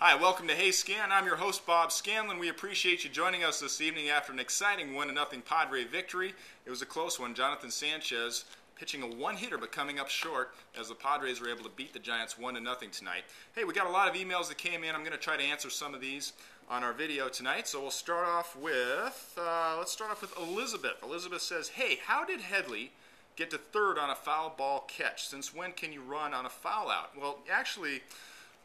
Hi, welcome to HeyScan. I'm your host, Bob Scanlan. We appreciate you joining us this evening after an exciting 1-0 Padre victory. It was a close one. Jonathan Sanchez pitching a one-hitter but coming up short as the Padres were able to beat the Giants 1-0 tonight. Hey, we got a lot of emails that came in. I'm going to try to answer some of these on our video tonight. So we'll start off with, Elizabeth. Elizabeth says, hey, how did Headley get to third on a foul ball catch? Since when can you run on a foul out? Well, actually,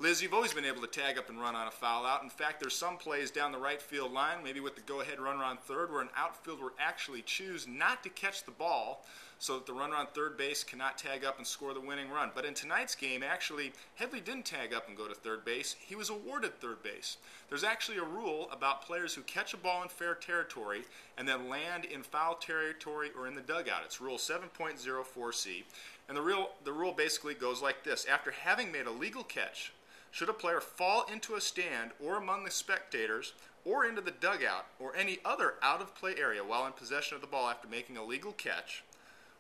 Liz, you've always been able to tag up and run on a foul out. In fact, there's some plays down the right field line, maybe with the go-ahead runner on third, where an outfielder will actually choose not to catch the ball so that the runner on third base cannot tag up and score the winning run. But in tonight's game, actually, Headley didn't tag up and go to third base. He was awarded third base. There's actually a rule about players who catch a ball in fair territory and then land in foul territory or in the dugout. It's Rule 7.04C. And the rule basically goes like this. After having made a legal catch, should a player fall into a stand or among the spectators or into the dugout or any other out-of-play area while in possession of the ball after making a legal catch,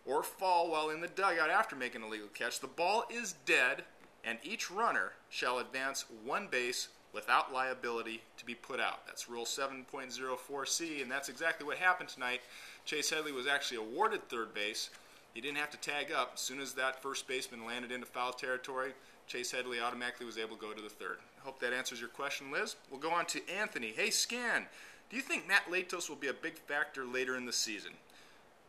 or fall while in the dugout after making a legal catch, the ball is dead and each runner shall advance one base without liability to be put out. That's Rule 7.04C, and that's exactly what happened tonight. Chase Headley was actually awarded third base. He didn't have to tag up. As soon as that first baseman landed into foul territory, Chase Headley automatically was able to go to the third. I hope that answers your question, Liz. We'll go on to Anthony. Hey, Scan, do you think Matt Latos will be a big factor later in the season?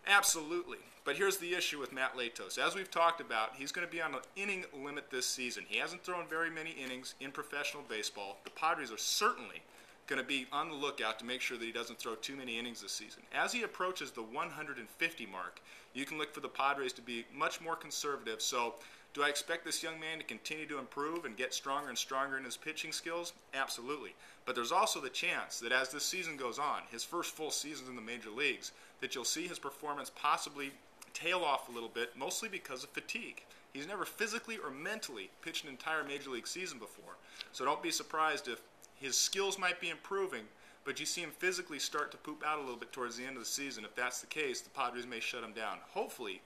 Absolutely. But here's the issue with Matt Latos. As we've talked about, he's going to be on an inning limit this season. He hasn't thrown very many innings in professional baseball. The Padres are certainly going to be on the lookout to make sure that he doesn't throw too many innings this season. As he approaches the 150 mark, you can look for the Padres to be much more conservative. So do I expect this young man to continue to improve and get stronger and stronger in his pitching skills? Absolutely. But there's also the chance that as this season goes on, his first full season in the major leagues, that you'll see his performance possibly tail off a little bit, mostly because of fatigue. He's never physically or mentally pitched an entire major league season before. So don't be surprised if his skills might be improving, but you see him physically start to poop out a little bit towards the end of the season. If that's the case, the Padres may shut him down. Hopefully,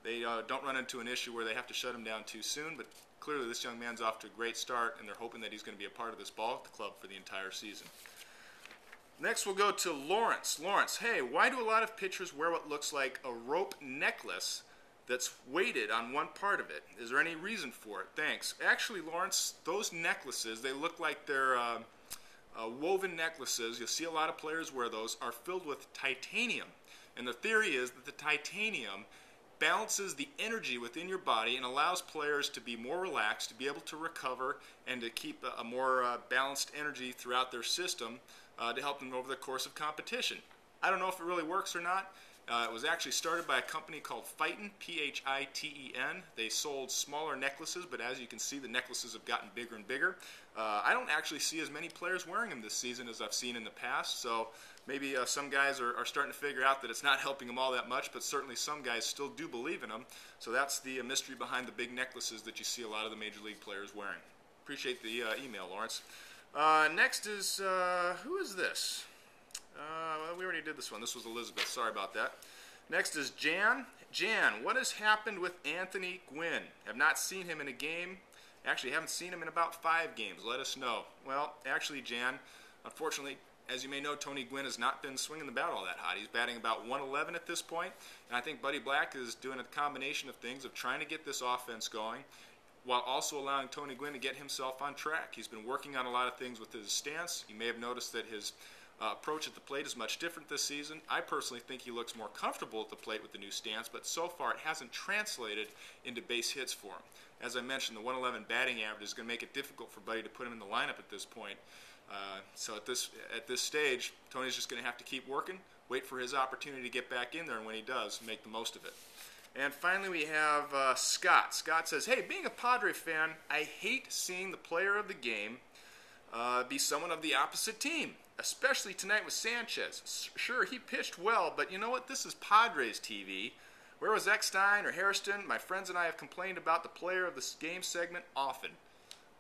they don't run into an issue where they have to shut him down too soon, but clearly this young man's off to a great start, and they're hoping that he's going to be a part of this ball club for the entire season. Next, we'll go to Lawrence. Lawrence, hey, why do a lot of pitchers wear what looks like a rope necklace that's weighted on one part of it? Is there any reason for it? Thanks. Actually, Lawrence, those necklaces, they look like they're woven necklaces. You'll see a lot of players wear those, are filled with titanium. And the theory is that the titanium balances the energy within your body and allows players to be more relaxed, to be able to recover, and to keep a more balanced energy throughout their system to help them over the course of competition. I don't know if it really works or not. It was actually started by a company called Phyten, P-H-I-T-E-N. They sold smaller necklaces, but as you can see, the necklaces have gotten bigger and bigger. I don't actually see as many players wearing them this season as I've seen in the past, so maybe some guys are starting to figure out that it's not helping them all that much, but certainly some guys still do believe in them. So that's the mystery behind the big necklaces that you see a lot of the major league players wearing. Appreciate the email, Lawrence. Next is, who is this? Well, we already did this one. This was Elizabeth. Sorry about that. Next is Jan. Jan, what has happened with Anthony Gwynn? Have not seen him in a game. Actually, haven't seen him in about 5 games. Let us know. Well, actually, Jan, unfortunately, as you may know, Tony Gwynn has not been swinging the bat all that hot. He's batting about 111 at this point, and I think Buddy Black is doing a combination of things of trying to get this offense going while also allowing Tony Gwynn to get himself on track. He's been working on a lot of things with his stance. You may have noticed that his approach at the plate is much different this season. I personally think he looks more comfortable at the plate with the new stance, but so far it hasn't translated into base hits for him. As I mentioned, the 111 batting average is going to make it difficult for Buddy to put him in the lineup at this point. So at this stage, Tony's just going to have to keep working, wait for his opportunity to get back in there, and when he does, make the most of it. And finally, we have Scott. Scott says, hey, being a Padre fan, I hate seeing the player of the game be someone of the opposite team, especially tonight with Sanchez. Sure, he pitched well, but you know what? This is Padres TV. Where was Eckstein or Hairston? My friends and I have complained about the player of the game segment often.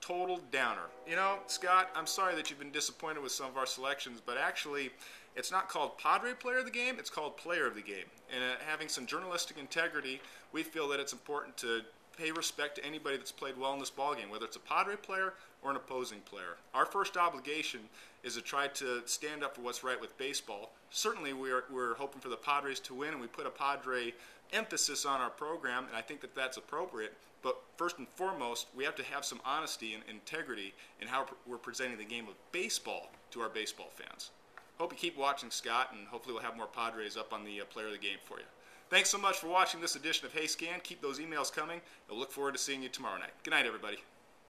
Total downer. You know, Scott, I'm sorry that you've been disappointed with some of our selections, but actually, it's not called Padre Player of the Game, it's called Player of the Game. And having some journalistic integrity, we feel that it's important to pay respect to anybody that's played well in this ballgame, whether it's a Padre player or an opposing player. Our first obligation is to try to stand up for what's right with baseball. Certainly we're hoping for the Padres to win, and we put a Padre emphasis on our program, and I think that that's appropriate. But first and foremost, we have to have some honesty and integrity in how we're presenting the game of baseball to our baseball fans. Hope you keep watching, Scott, and hopefully we'll have more Padres up on the player of the game for you. Thanks so much for watching this edition of HeyScan. Keep those emails coming. I'll look forward to seeing you tomorrow night. Good night, everybody.